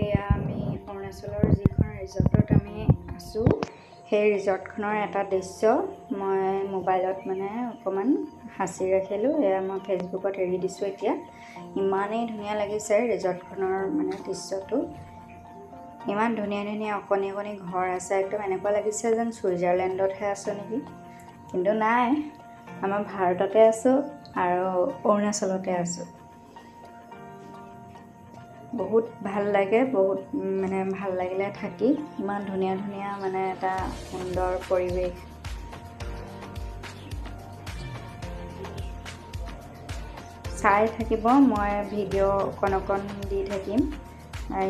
এয়া আমি অৰুণাচলৰ যিখন ৰিজৰ্টত আমি আছোঁ সেই ৰিজৰ্টখনৰ এটা দৃশ্য মই মোবাইলত মানে অকণমান সাঁচি ৰাখিলোঁ। এয়া মই ফেচবুকত এৰি দিছোঁ। এতিয়া ইমানেই ধুনীয়া লাগিছে ৰিজৰ্টখনৰ মানে দৃশ্যটো। ইমান ধুনীয়া ধুনীয়া অকণি অকণি ঘৰ আছে, একদম এনেকুৱা লাগিছে যেন ছুইজাৰলেণ্ডতহে আছোঁ নেকি, কিন্তু নাই, আমাৰ ভাৰততে আছোঁ আৰু অৰুণাচলতে আছোঁ। বহুত ভাল লাগে, বহুত মানে ভাল লাগিলে থাকি। ইমান ধুনীয়া ধুনীয়া মানে এটা সুন্দৰ পৰিৱেশ। চাই থাকিব, মই ভিডিঅ' অকণ দি থাকিম।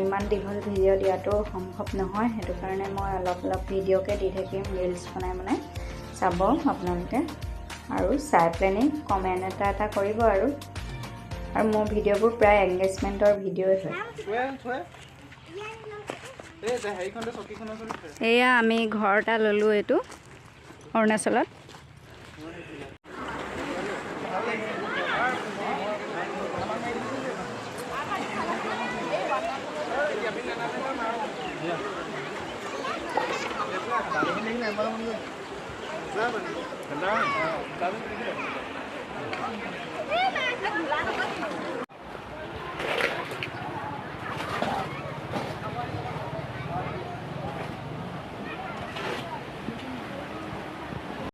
ইমান দীঘল ভিডিঅ' দিয়াটো সম্ভৱ নহয়, সেইটো কাৰণে মই অলপ ভিডিঅ'কে দি থাকিম, ৰিলছ বনাই চাব আপোনালোকে। আৰু চাই পেলাইনি কমেণ্ট এটা কৰিব আৰু মোৰ ভিডিঅ'বোৰ প্ৰায় এংগেজমেণ্টৰ ভিডিঅ'ই হয়। এয়া আমি ঘৰ এটা ল'লোঁ এইটো অৰুণাচলত।